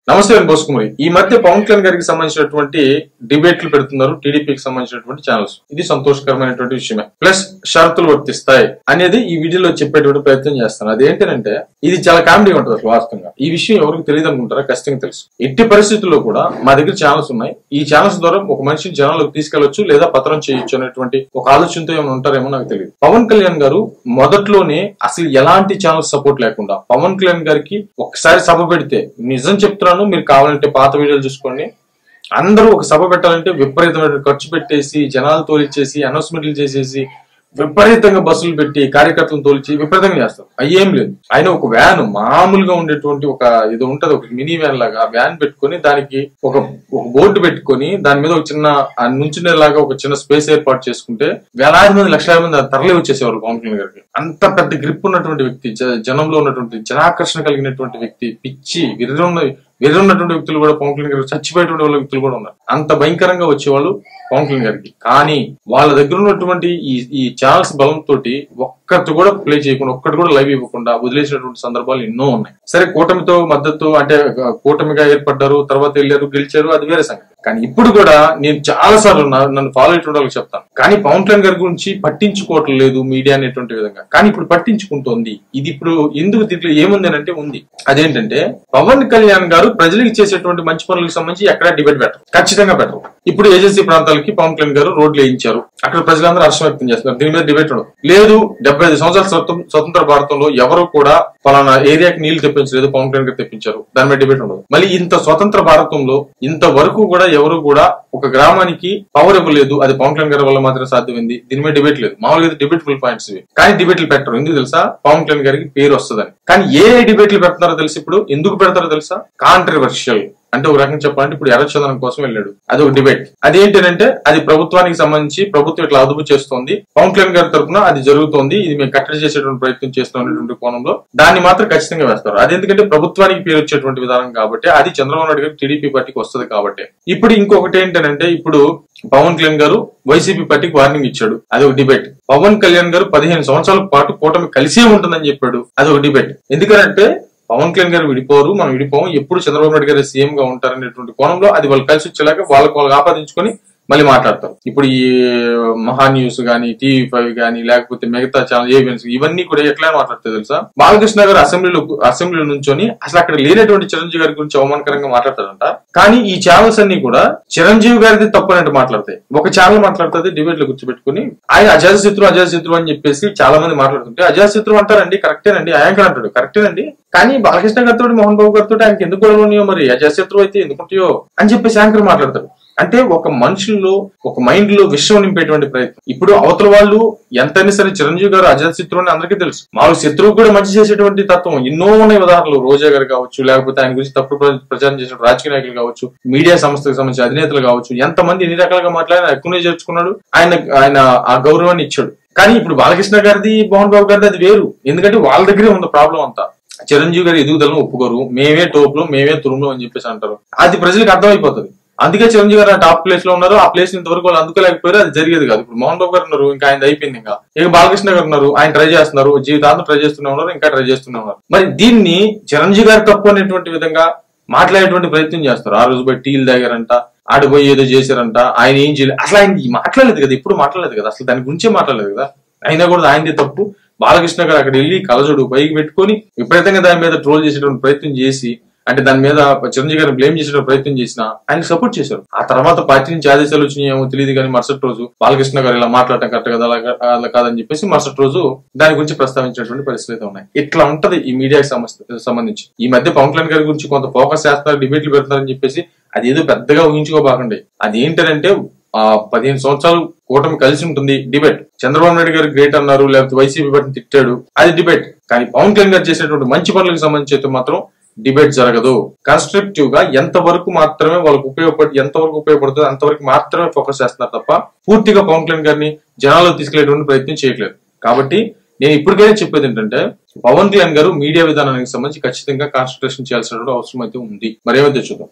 నమస్తే బోసుకుమారి. ఈ మధ్య పవన్ కళ్యాణ్ గారికి సంబంధించినటువంటి డిబేట్లు పెడుతున్నారు టీడీపీకి సంబంధించినటువంటి ఛానల్స్. ఇది సంతోషకరమైనటువంటి విషయమే. ప్లస్ షరతులు వర్తిస్తాయి అనేది ఈ వీడియోలో చెప్పేటువంటి ప్రయత్నం చేస్తాను. అదేంటంటే ఇది చాలా కామెడీ ఉంటుంది అసలు. వాస్తవంగా ఈ విషయం ఎవరికి తెలియదు అనుకుంటారా? ఖచ్చితంగా తెలుసు. ఎట్టి పరిస్థితుల్లో కూడా మా దగ్గర ఛానల్స్ ఉన్నాయి. ఈ ఛానల్స్ ద్వారా ఒక మనిషిని జనాలకు తీసుకెళ్లొచ్చు లేదా పతనం చేయొచ్చు అనేటువంటి ఒక ఆలోచనతో ఏమైనా ఉంటారేమో నాకు తెలియదు. పవన్ కళ్యాణ్ గారు మొదట్లోనే అసలు ఎలాంటి ఛానల్స్ సపోర్ట్ లేకుండా పవన్ కళ్యాణ్ గారికి ఒకసారి సభ పెడితే, నిజం చెప్తున్నాను, మీరు కావాలంటే పాత వీడియోలు చూసుకోండి, అందరూ ఒక సభ పెట్టాలంటే విపరీతమైన ఖర్చు పెట్టేసి, జనాలు తోలిచ్చేసి, అనౌన్స్మెంట్లు చేసేసి, విపరీతంగా బస్సులు పెట్టి కార్యకర్తలను తోలిచి విపరీతంగా చేస్తారు. అయ్యేం లేదు. ఆయన ఒక వ్యాన్, మామూలుగా ఉండేటువంటి ఒక ఇది ఉంటది, ఒక మినీ వ్యాన్ లాగా వ్యాన్ పెట్టుకుని దానికి ఒక బోర్డు పెట్టుకుని దాని మీద ఒక చిన్న నుంచునేలాగా ఒక చిన్న స్పేస్ ఏర్పాటు చేసుకుంటే వేలాది మంది, లక్షలాది మంది తరలి వచ్చేసేవారు పవన్ కళ్యాణ్ గారికి. అంత పెద్ద గ్రిప్ ఉన్నటువంటి వ్యక్తి, జనంలో ఉన్నటువంటి జనాకర్షణ కలిగినటువంటి వ్యక్తి, పిచ్చి వెర్రున్నటువంటి వ్యక్తులు కూడా పవన్ కళ్యాణ్ గారికి, చచ్చిపోయేటువంటి వాళ్ళ వ్యక్తులు కూడా ఉన్నారు. అంత భయంకరంగా వచ్చేవాళ్ళు పవన్ కళ్యాణ్ గారికి. కానీ వాళ్ళ దగ్గర ఉన్నటువంటి ఈ ఛానల్స్ బలంతో ఒక్కటి కూడా ప్లే చేయకుండా, ఒక్కటి కూడా లైవ్ ఇవ్వకుండా వదిలేసినటువంటి సందర్భాలు ఎన్నో ఉన్నాయి. సరే, కూటమితో మద్దతు అంటే కూటమిగా ఏర్పడ్డారు, తర్వాత వెళ్ళారు, గెలిచారు, అది వేరే సంగతి. కానీ ఇప్పుడు కూడా నేను చాలా సార్లు నన్ను ఫాలో అయ్యేటువంటి వాళ్ళకి చెప్తాను, కానీ పవన్ కళ్యాణ్ గారి గురించి పట్టించుకోవటం లేదు మీడియా అనేటువంటి విధంగా. కానీ ఇప్పుడు పట్టించుకుంటోంది. ఇది ఇప్పుడు ఎందుకు దీంట్లో ఏముంది అంటే ఉంది. అదేంటంటే పవన్ కళ్యాణ్ గారు ప్రజలకు చేసేటువంటి మంచి పనులకు సంబంధించి ఎక్కడా డిబేట్ పెట్టరు, ఖచ్చితంగా పెట్టరు. ఇప్పుడు ఏజెన్సీ ప్రాంతాలకి పవన్ కళ్యాణ్ గారు రోడ్లు వేయించారు, అక్కడ ప్రజలందరూ హర్షం వ్యక్తం చేస్తున్నారు. దీని మీద డిబేట్ ఉండదు. లేదు, 75 సంవత్సరాల స్వతంత్ర భారతంలో ఎవరు కూడా పలానా ఏరియాకి నీళ్లు తెప్పించలేదు, పవన్ కళ్యాణ్ గారు తెప్పించారు, దాని మీద డిబేట్ ఉండదు. మళ్ళీ ఇంత స్వతంత్ర భారతంలో ఇంతవరకు కూడా ఎవరు కూడా ఒక గ్రామానికి పవర్ ఇవ్వలేదు, అది పవన్ కళ్యాణ్ గారి వల్ల మాత్రమే సాధ్యమైంది, దీని మీద డిబేట్ లేదు. మామూలుగా డిబేటబుల్ పాయింట్స్ ఇవి, కానీ డిబేట్లు పెట్టరు. ఎందుకు తెలుసా? పవన్ కళ్యాణ్ గారికి పేరు వస్తుందని. కానీ ఏ డిబేట్లు పెడతారో తెలుసు. ఇప్పుడు ఎందుకు పెడతారో తెలుసా? కాంట్రవర్షియల్ అంటే ఒక రకంగా చెప్పాలంటే ఇప్పుడు ఎర్రచందనం కోసం వెళ్ళాడు, అది ఒక డిబేట్. అదేంటంటే అది ప్రభుత్వానికి సంబంధించి, ప్రభుత్వం ఇట్లా అదుపు చేస్తోంది, పవన్ కళ్యాణ్ గారి తరఫున అది జరుగుతోంది, ఇది మేము కట్టడి చేసేటువంటి ప్రయత్నం చేస్తున్నటువంటి కోణంలో దాన్ని మాత్రం ఖచ్చితంగా వేస్తారు. అది ఎందుకంటే ప్రభుత్వానికి పేరు వచ్చేటువంటి విధానం కాబట్టి, అది చంద్రబాబు నాయుడు గారు టీడీపీ పార్టీకి వస్తుంది కాబట్టి. ఇప్పుడు ఇంకొకటి ఏంటంటే, ఇప్పుడు పవన్ కళ్యాణ్ గారు వైసీపీ పార్టీకి వార్నింగ్ ఇచ్చాడు, అది ఒక డిబేట్. పవన్ కళ్యాణ్ గారు 15 సంవత్సరాల పాటు కూటమి కలిసే ఉంటుందని చెప్పాడు, అది ఒక డిబేట్. ఎందుకంటే పవన్ కళ్యాణ్ గారు విడిపోరు, మనం విడిపోము, ఎప్పుడు చంద్రబాబు నాయుడు గారు సీఎం గా ఉంటారనేటువంటి కోణంలో అది వాళ్ళు కలిసి వచ్చేలాగా వాళ్ళకు ఆపాదించుకొని మళ్ళీ మాట్లాడతారు. ఇప్పుడు ఈ మహా న్యూస్ గానీ, TV5 గానీ, లేకపోతే మిగతా ఛానల్ ఏవియన్స్, ఇవన్నీ కూడా ఎట్లా మాట్లాడతారు తెలుసా? బాలకృష్ణ గారు అసెంబ్లీలో నుంచొని అసలు అక్కడ లేనటువంటి చిరంజీవి గారి గురించి అవమానకరంగా మాట్లాడతారంట. కానీ ఈ ఛానల్స్ అన్ని కూడా చిరంజీవి గారిది తప్పు అన్నట్టు మాట్లాడతాయి. ఒక ఛానల్ మాట్లాడుతుంది డిబేట్ లో కూర్చోబెట్టుకుని, ఆయన అజాతశత్రు అని చెప్పేసి చాలా మంది మాట్లాడుతుంటే, అజాతశత్రు అంటారండి, కరెక్టేనండి, యాంకర్ అంటాడు, కరెక్టేనండి, కానీ బాలకృష్ణ గారితో, మోహన్ బాబు గారితో ఆయనకి ఎందుకు గొడవలు ఉన్నాయో, మరి అజాతశత్రు అయితే ఎందుకుంటాయో అని చెప్పేసి యాంకర్ మాట్లాడతాడు. అంటే ఒక మనుషుల్లో, ఒక మైండ్ లో విషయం నింపేటువంటి ప్రయత్నం. ఇప్పుడు అవతల వాళ్ళు ఎంతైనా సరే చిరంజీవి గారు అజాతశత్రువు అని అందరికీ తెలుసు. మామూలు శత్రువు కూడా మంచి చేసేటువంటి తత్వం ఎన్నో ఉన్నాయి ఉదాహరణలు. రోజా గారు కావచ్చు, లేకపోతే ఆయన గురించి తప్పుడు ప్రచారం చేసిన రాజకీయ నాయకులు కావచ్చు, మీడియా సంస్థలకు సంబంధించిన అధినేతలు కావచ్చు, ఎంతమంది ఎన్ని రకాలుగా మాట్లాడినా ఎక్కువనే చేర్చుకున్నాడు, ఆయన ఆ గౌరవాన్ని ఇచ్చాడు. కానీ ఇప్పుడు బాలకృష్ణ గారిది, మోహన్ బాబు గారిది అది వేరు. ఎందుకంటే వాళ్ళ దగ్గరే ఉంది ప్రాబ్లం అంతా. చిరంజీవి గారి ఎదుగుదలను ఒప్పుకోరు, మేమే టోప్లో, మేమే తురుములో అని చెప్పేసి అంటారు. అది ప్రజలకు అర్థమైపోతుంది. అందుకే చిరంజీవి గారు టాప్ ప్లేస్ లో ఉన్నారు. ఆ ప్లేస్ ఇంతవరకు వాళ్ళు అందుకోలేకపోయారు, అది జరిగేది కాదు. ఇప్పుడు మోహన్ బాబు గారు ఉన్నారు, ఇంకా ఆయన అయిపోయింది. ఇక బాలకృష్ణ గారు ఉన్నారు, ఆయన ట్రై చేస్తున్నారు, జీవితాంతం ట్రై చేస్తూనే ఉన్నారు, ఇంకా ట్రై చేస్తూనే ఉన్నారు. మరి దీన్ని చిరంజీవి గారు తప్పు అనేటువంటి విధంగా మాట్లాడేటువంటి ప్రయత్నం చేస్తారు. ఆ రోజు పోయి టీలు తాగారంట, ఆడిపోయి ఏదో చేశారంట, ఆయన ఏం చేయలేదు, అసలు ఆయన మాట్లాడలేదు కదా, ఎప్పుడు మాట్లాడలేదు కదా, అసలు దాని గురించే మాట్లాడలేదు కదా. అయినా కూడా ఆయనది తప్పు. బాలకృష్ణ గారు అక్కడ వెళ్ళి కలజోడు పైకి పెట్టుకుని విపరీతంగా దాని మీద ట్రోల్ చేసేటువంటి ప్రయత్నం చేసి, అంటే దాని మీద చిరంజీవి గారిని బ్లేమ్ చేసే ప్రయత్నం చేసినా ఆయన సపోర్ట్ చేశారు. ఆ తర్వాత పార్టీ నుంచి ఆదేశాలు వచ్చినాయేమో తెలియదు, కానీ మరుసటి రోజు బాలకృష్ణ గారు ఇలా మాట్లాడటం కరెక్ట్ కదా, అలా కాదని చెప్పేసి మరుసటి రోజు దాని గురించి ప్రస్తావించినటువంటి పరిస్థితులు ఉన్నాయి. ఇట్లా ఉంటది ఈ మీడియాకి సంబంధించి. ఈ మధ్య పవన్ కళ్యాణ్ గారి గురించి కొంత ఫోకస్ చేస్తున్నారు, డిబేట్లు పెడుతున్నారని చెప్పేసి అది ఏదో పెద్దగా ఊహించుకోబాకండి. అది ఏంటంటే 15 సంవత్సరాలు కూటమి కలిసి ఉంటుంది, డిబేట్. చంద్రబాబు నాయుడు గారు గ్రేట్ అన్నారు, లేకపోతే వైసీపీ పార్టీని తిట్టాడు, అది డిబేట్. కానీ పవన్ కళ్యాణ్ గారు చేసినటువంటి మంచి పనులకు సంబంధించి అయితే మాత్రం డిబేట్ జరగదు. కన్స్ట్రక్టివ్ గా ఎంతవరకు మాత్రమే వాళ్ళకు ఉపయోగపడుతుంది అంతవరకు మాత్రమే ఫోకస్ చేస్తున్నారు తప్ప పూర్తిగా పవన్ కళ్యాణ్ గారిని జనాల్లో తీసుకెళ్లేటువంటి ప్రయత్నం చేయట్లేదు. కాబట్టి నేను ఇప్పటికైనా చెప్పేది ఏంటంటే, పవన్ కళ్యాణ్ గారు మీడియా విధానానికి సంబంధించి ఖచ్చితంగా కాన్సన్ట్రేషన్ చేయాల్సిన అవసరం అయితే ఉంది. మరేమైతే చూద్దాం.